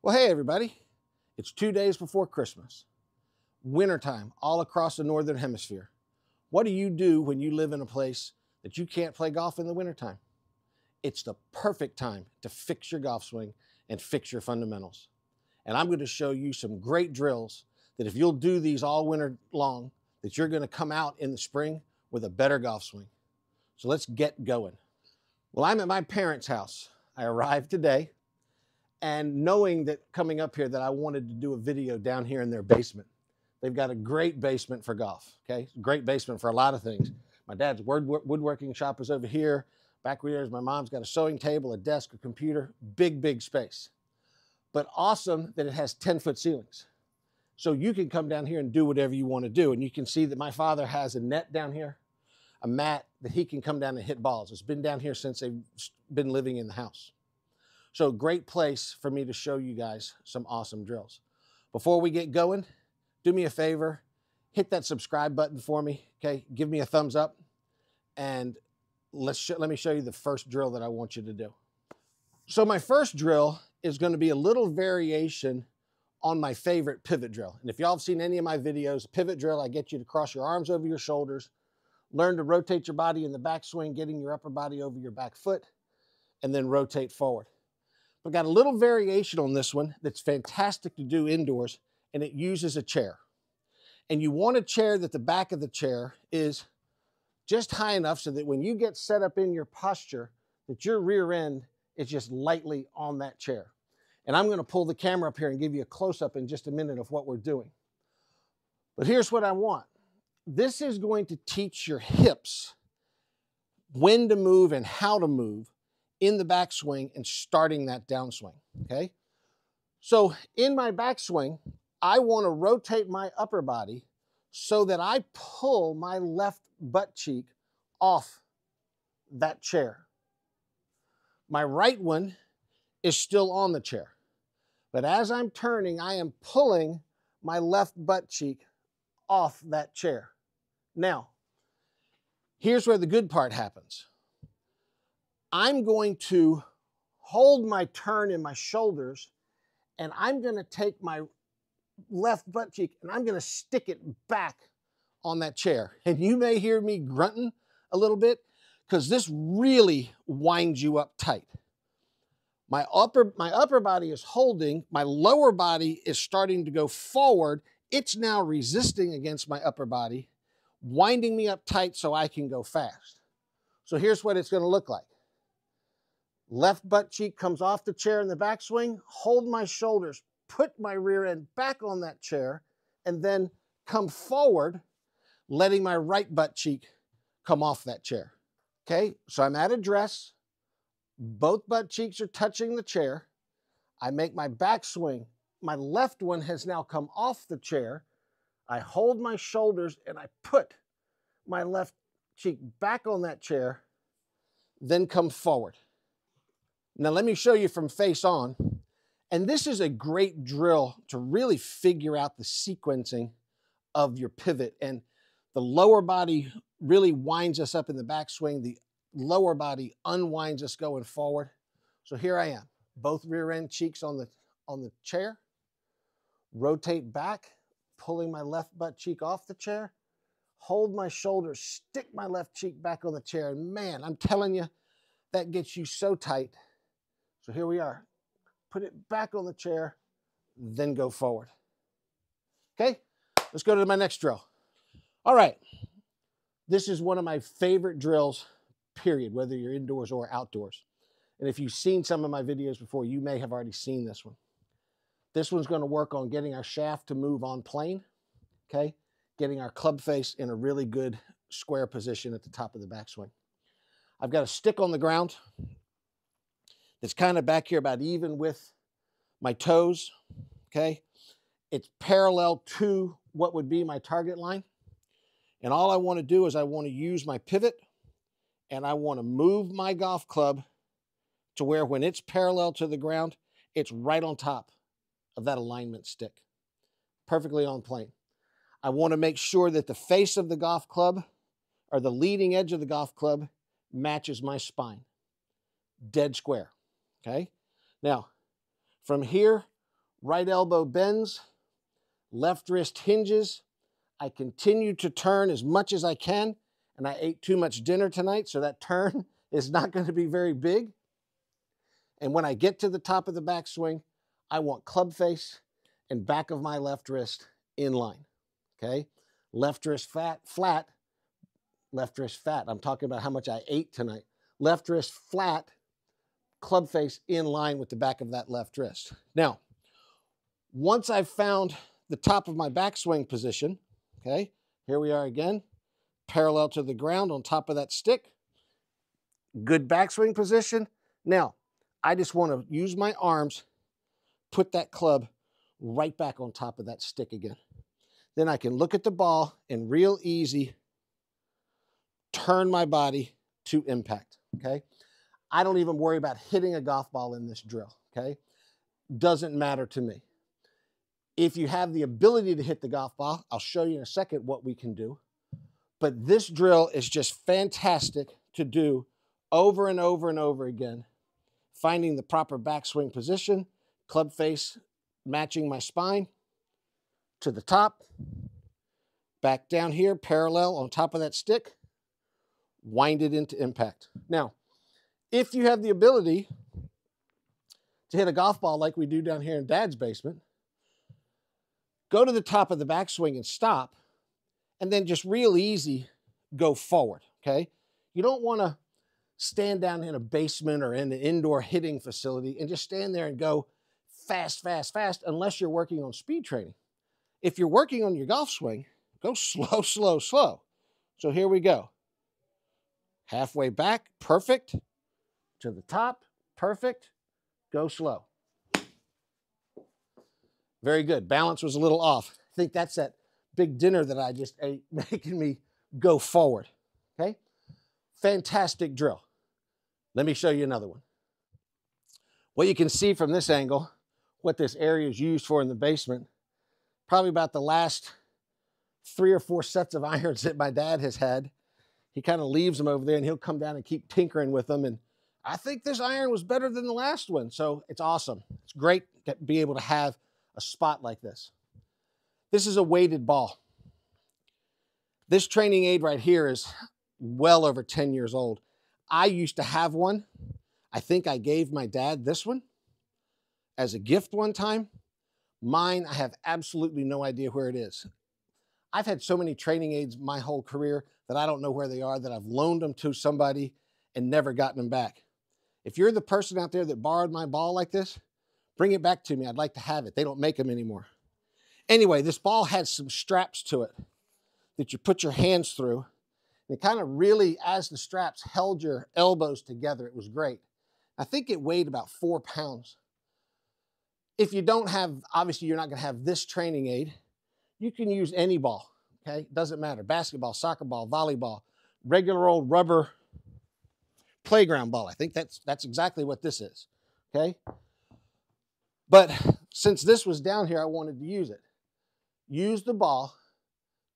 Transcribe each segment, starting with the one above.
Well, hey everybody, it's 2 days before Christmas. Wintertime all across the Northern Hemisphere. What do you do when you live in a place that you can't play golf in the wintertime? It's the perfect time to fix your golf swing and fix your fundamentals. And I'm going to show you some great drills that if you'll do these all winter long, that you're going to come out in the spring with a better golf swing. So let's get going. Well, I'm at my parents' house. I arrived today. And knowing that coming up here that I wanted to do a video down here in their basement. They've got a great basement for golf, okay? Great basement for a lot of things. My dad's woodworking shop is over here. Back where my mom's got a sewing table, a desk, a computer, big space. But awesome that it has 10-foot ceilings. So you can come down here and do whatever you want to do. And you can see that my father has a net down here, a mat that he can come down and hit balls. It's been down here since they've been living in the house. So great place for me to show you guys some awesome drills. Before we get going, do me a favor, hit that subscribe button for me, okay? Give me a thumbs up, and let me show you the first drill that I want you to do. So my first drill is going to be a little variation on my favorite pivot drill. And if y'all have seen any of my videos, pivot drill, I get you to cross your arms over your shoulders, learn to rotate your body in the backswing, getting your upper body over your back foot, and then rotate forward. I've got a little variation on this one that's fantastic to do indoors, and it uses a chair. And you want a chair that the back of the chair is just high enough so that when you get set up in your posture, that your rear end is just lightly on that chair. And I'm going to pull the camera up here and give you a close-up in just a minute of what we're doing. But here's what I want. This is going to teach your hips when to move and how to move in the backswing and starting that downswing, okay? So in my backswing, I want to rotate my upper body so that I pull my left butt cheek off that chair. My right one is still on the chair. But as I'm turning, I am pulling my left butt cheek off that chair. Now, here's where the good part happens. I'm going to hold my turn in my shoulders, and I'm going to take my left butt cheek and I'm going to stick it back on that chair. And you may hear me grunting a little bit because this really winds you up tight. My upper body is holding, my lower body is starting to go forward. It's now resisting against my upper body, winding me up tight so I can go fast. So here's what it's going to look like. Left butt cheek comes off the chair in the backswing, hold my shoulders, put my rear end back on that chair, and then come forward, letting my right butt cheek come off that chair. Okay, so I'm at address. Both butt cheeks are touching the chair. I make my backswing. My left one has now come off the chair. I hold my shoulders and I put my left cheek back on that chair, then come forward. Now let me show you from face on. And this is a great drill to really figure out the sequencing of your pivot. And the lower body really winds us up in the backswing. The lower body unwinds us going forward. So here I am, both rear end cheeks on the chair. Rotate back, pulling my left butt cheek off the chair. Hold my shoulders, stick my left cheek back on the chair. And man, I'm telling you, that gets you so tight. So here we are. Put it back on the chair, then go forward. Okay, let's go to my next drill. All right, this is one of my favorite drills, period, whether you're indoors or outdoors. And if you've seen some of my videos before, you may have already seen this one. This one's going to work on getting our shaft to move on plane, okay? Getting our club face in a really good square position at the top of the backswing. I've got a stick on the ground. It's kind of back here about even with my toes, okay? It's parallel to what would be my target line. And all I want to do is I want to use my pivot and I want to move my golf club to where when it's parallel to the ground, it's right on top of that alignment stick, perfectly on plane. I want to make sure that the face of the golf club or the leading edge of the golf club matches my spine, dead square. Okay, now from here Right elbow bends, left wrist hinges. I continue to turn as much as I can, and I ate too much dinner tonight, so that turn is not going to be very big. And when I get to the top of the backswing, I want club face and back of my left wrist in line, okay? Left wrist flat, left wrist fat. I'm talking about how much I ate tonight. Left wrist flat, club face in line with the back of that left wrist. Now, once I've found the top of my backswing position, okay, here we are again, parallel to the ground on top of that stick. Good backswing position. Now, I just want to use my arms, put that club right back on top of that stick again. Then I can look at the ball and real easy turn my body to impact, okay? I don't even worry about hitting a golf ball in this drill, okay? Doesn't matter to me. If you have the ability to hit the golf ball, I'll show you in a second what we can do. But this drill is just fantastic to do over and over and over again, finding the proper backswing position, club face matching my spine to the top, back down here, parallel on top of that stick, wind it into impact. Now, if you have the ability to hit a golf ball like we do down here in Dad's basement, go to the top of the backswing and stop, and then just real easy go forward, okay? You don't want to stand down in a basement or in an indoor hitting facility and just stand there and go fast, fast, fast unless you're working on speed training. If you're working on your golf swing, go slow, slow, slow. So here we go. Halfway back, perfect. To the top, perfect. Go slow. Very good. Balance was a little off. I think that's that big dinner that I just ate making me go forward. Okay? Fantastic drill. Let me show you another one. What you can see from this angle, what this area is used for in the basement, probably about the last 3 or 4 sets of irons that my dad has had. He kind of leaves them over there and he'll come down and keep tinkering with them. And I think this iron was better than the last one. So it's awesome. It's great to be able to have a spot like this. This is a weighted ball. This training aid right here is well over 10 years old. I used to have one. I think I gave my dad this one as a gift one time. Mine, I have absolutely no idea where it is. I've had so many training aids my whole career that I don't know where they are, that I've loaned them to somebody and never gotten them back. If you're the person out there that borrowed my ball like this, bring it back to me. I'd like to have it. They don't make them anymore. Anyway, this ball had some straps to it that you put your hands through. And it kind of really, as the straps held your elbows together, it was great. I think it weighed about 4 pounds. If you don't have, obviously you're not going to have this training aid. You can use any ball, okay? It doesn't matter. Basketball, soccer ball, volleyball, regular old rubber playground ball. I think that's exactly what this is, okay? But since this was down here, I wanted to use it. Use the ball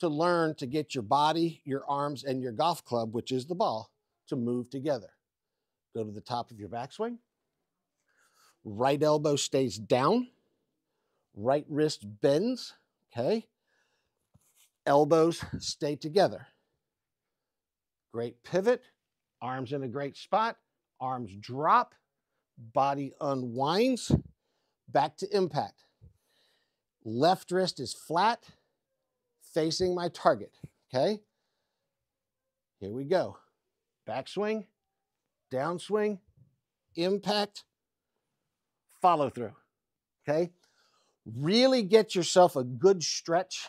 to learn to get your body, your arms, and your golf club, which is the ball, to move together. Go to the top of your backswing. Right elbow stays down. Right wrist bends, okay? Elbows stay together. Great pivot. Arms in a great spot. Arms drop. Body unwinds. Back to impact. Left wrist is flat, facing my target, okay? Here we go. Backswing, downswing, impact, follow through, okay? Really get yourself a good stretch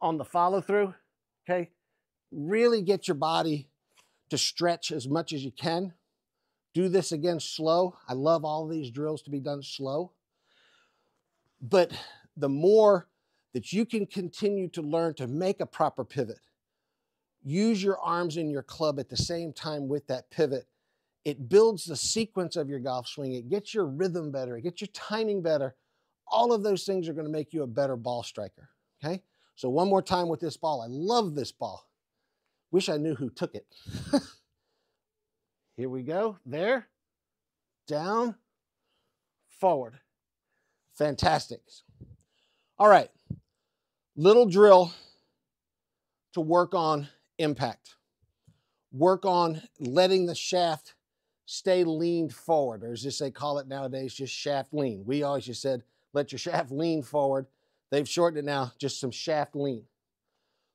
on the follow through, okay? Really get your body to stretch as much as you can. Do this again slow. I love all these drills to be done slow. But the more that you can continue to learn to make a proper pivot, use your arms and your club at the same time with that pivot, it builds the sequence of your golf swing. It gets your rhythm better. It gets your timing better. All of those things are going to make you a better ball striker, okay? So one more time with this ball. I love this ball. Wish I knew who took it. Here we go. There, down, forward. Fantastic. All right, little drill to work on impact. Work on letting the shaft stay leaned forward, or as they call it nowadays, just shaft lean. We always just said, let your shaft lean forward. They've shortened it now, just some shaft lean.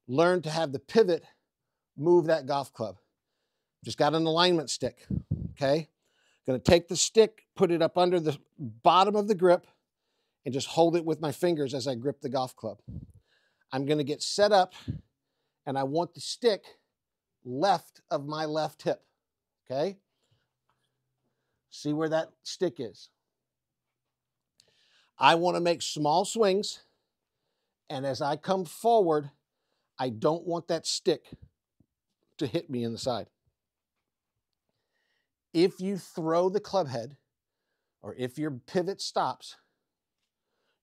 Learn to have the pivot move that golf club. Just got an alignment stick, okay? Gonna take the stick, put it up under the bottom of the grip, and just hold it with my fingers as I grip the golf club. I'm gonna get set up, and I want the stick left of my left hip, okay? See where that stick is. I want to make small swings, and as I come forward, I don't want that stick to hit me in the side. If you throw the club head, or if your pivot stops,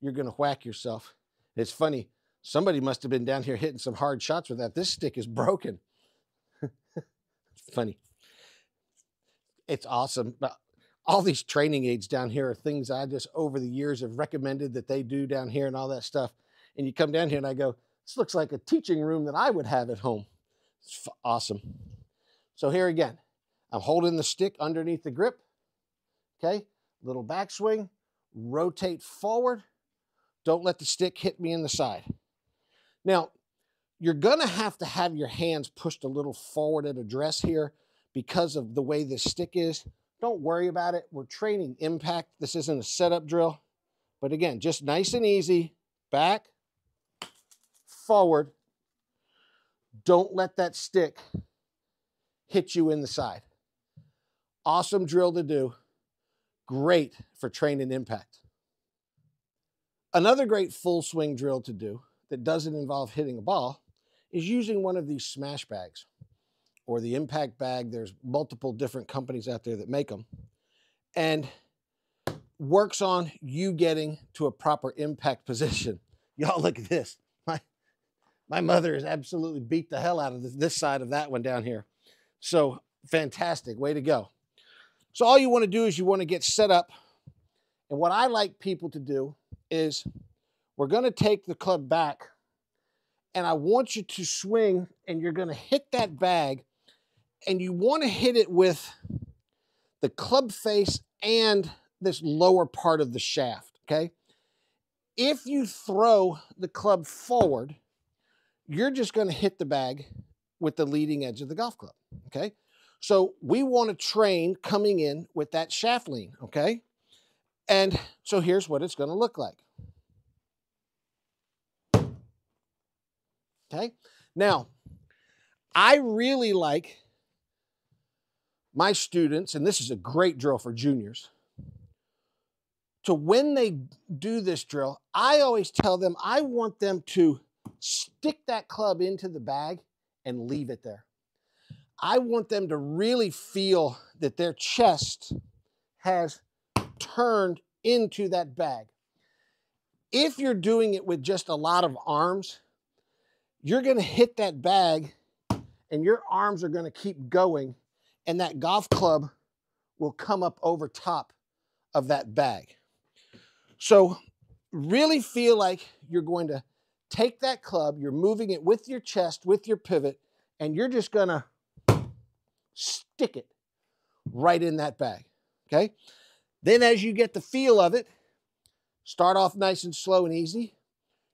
you're going to whack yourself. It's funny, somebody must have been down here hitting some hard shots with that. This stick is broken. Funny. It's awesome. But all these training aids down here are things I just over the years have recommended that they do down here and all that stuff. And you come down here and I go, this looks like a teaching room that I would have at home. It's awesome. So here again, I'm holding the stick underneath the grip. Okay, little backswing, rotate forward. Don't let the stick hit me in the side. Now, you're going to have your hands pushed a little forward at address here because of the way this stick is. Don't worry about it. We're training impact. This isn't a setup drill. But again, just nice and easy. Back, forward. Don't let that stick hit you in the side. Awesome drill to do. Great for training impact. Another great full swing drill to do that doesn't involve hitting a ball is using one of these smash bags or the impact bag. There's multiple different companies out there that make them, and works on you getting to a proper impact position. Y'all look at this. My mother has absolutely beat the hell out of this side of that one down here. So fantastic, way to go. So all you want to do is you want to get set up. And what I like people to do is we're going to take the club back, and I want you to swing, and you're going to hit that bag, and you want to hit it with the club face and this lower part of the shaft, okay? If you throw the club forward, you're just going to hit the bag with the leading edge of the golf club, okay? So we want to train coming in with that shaft lean, okay? And so here's what it's going to look like. Okay, now I really like my students, and this is a great drill for juniors, to when they do this drill, I always tell them I want them to stick that club into the bag and leave it there. I want them to really feel that their chest has turned into that bag. If you're doing it with just a lot of arms, you're going to hit that bag and your arms are going to keep going, and that golf club will come up over top of that bag. So really feel like you're going to take that club, you're moving it with your chest, with your pivot, and you're just going to stick it right in that bag, okay? Then as you get the feel of it, start off nice and slow and easy.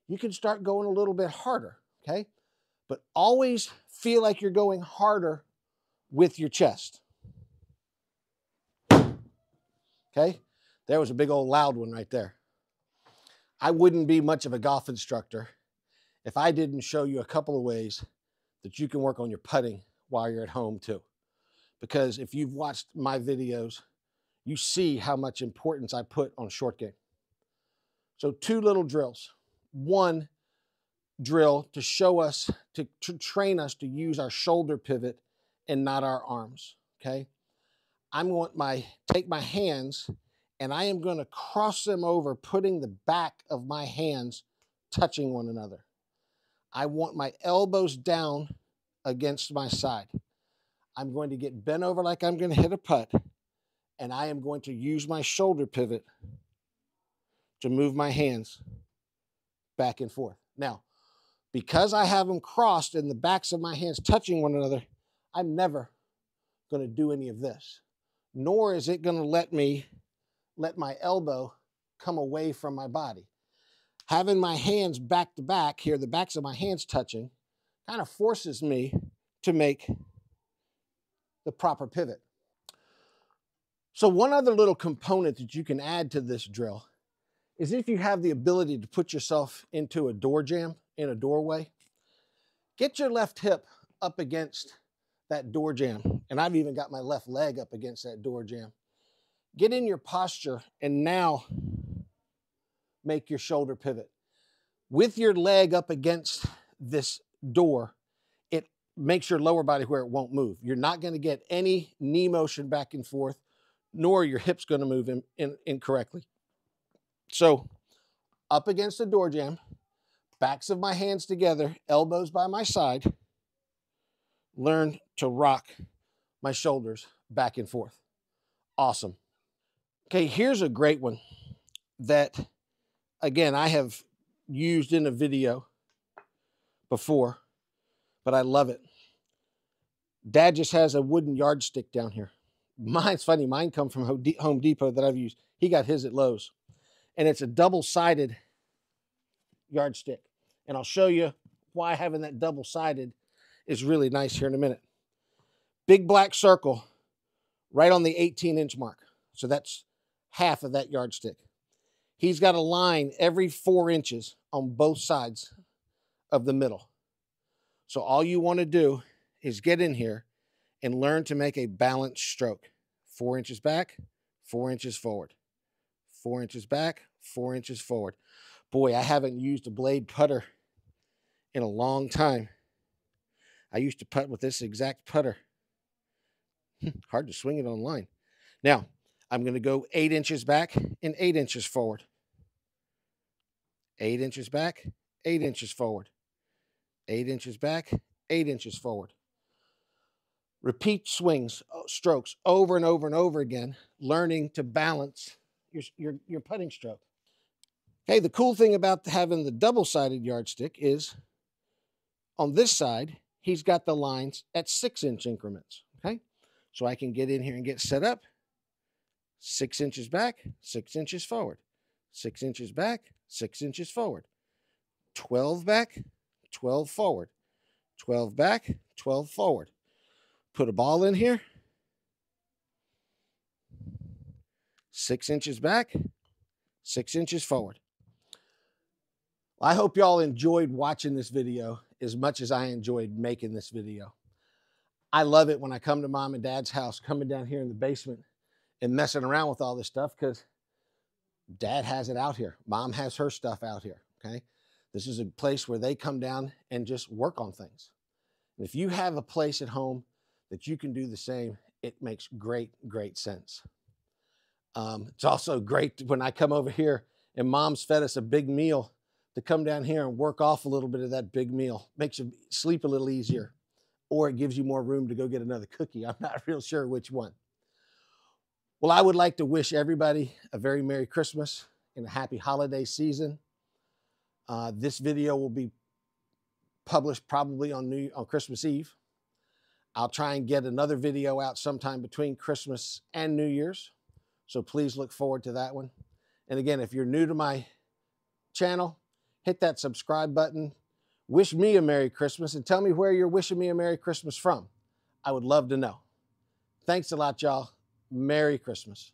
You can start going a little bit harder, okay? But always feel like you're going harder with your chest. Okay? There was a big old loud one right there. I wouldn't be much of a golf instructor if I didn't show you a couple of ways that you can work on your putting while you're at home too. Because if you've watched my videos, you see how much importance I put on short game. So 2 little drills. 1 drill to show us, to train us to use our shoulder pivot and not our arms, okay? I'm going to take my hands and I am going to cross them over, putting the back of my hands touching one another. I want my elbows down against my side. I'm going to get bent over like I'm going to hit a putt, and I am going to use my shoulder pivot to move my hands back and forth. Now, because I have them crossed and the backs of my hands touching one another, I'm never going to do any of this. Nor is it going to let my elbow come away from my body. Having my hands back to back here, the backs of my hands touching, kind of forces me to make the proper pivot. So one other little component that you can add to this drill is if you have the ability to put yourself into a door jamb in a doorway, get your left hip up against that door jamb. And I've even got my left leg up against that door jamb. Get in your posture and now make your shoulder pivot. With your leg up against this door, it makes your lower body where it won't move. You're not going to get any knee motion back and forth, nor your hips going to move incorrectly. So up against the door jamb, backs of my hands together, elbows by my side, learn to rock my shoulders back and forth. Awesome. Okay, here's a great one that, again, I have used in a video before, but I love it. Dad just has a wooden yardstick down here. Mine's funny. Mine come from Home Depot that I've used. He got his at Lowe's. And it's a double-sided yardstick. And I'll show you why having that double-sided is really nice here in a minute. Big black circle right on the 18-inch mark. So that's half of that yardstick. He's got a line every 4 inches on both sides of the middle. So all you want to do is get in here and learn to make a balanced stroke. 4 inches back, 4 inches forward. 4 inches back, 4 inches forward. Boy, I haven't used a blade putter in a long time. I used to putt with this exact putter. Hard to swing it online. Now, I'm going to go 8 inches back and 8 inches forward. 8 inches back, 8 inches forward. 8 inches back, 8 inches forward. Repeat swings, strokes over and over and over again, learning to balance your putting stroke. Okay, the cool thing about having the double-sided yardstick is on this side, he's got the lines at 6-inch increments, okay? So I can get in here and get set up. 6 inches back, 6 inches forward. 6 inches back, 6 inches forward. 12 back, 12 forward. 12 back, 12 forward. Put a ball in here. 6 inches back, 6 inches forward. I hope y'all enjoyed watching this video as much as I enjoyed making this video. I love it when I come to Mom and Dad's house, coming down here in the basement and messing around with all this stuff because Dad has it out here. Mom has her stuff out here, okay? This is a place where they come down and just work on things. And if you have a place at home that you can do the same, it makes great, great sense. It's also great when I come over here and Mom's fed us a big meal to come down here and work off a little bit of that big meal. Makes you sleep a little easier, or it gives you more room to go get another cookie. I'm not real sure which one. Well, I would like to wish everybody a very Merry Christmas and a happy holiday season. This video will be published probably on Christmas Eve. I'll try and get another video out sometime between Christmas and New Year's. So please look forward to that one. And again, if you're new to my channel, hit that subscribe button. Wish me a Merry Christmas and tell me where you're wishing me a Merry Christmas from. I would love to know. Thanks a lot, y'all. Merry Christmas.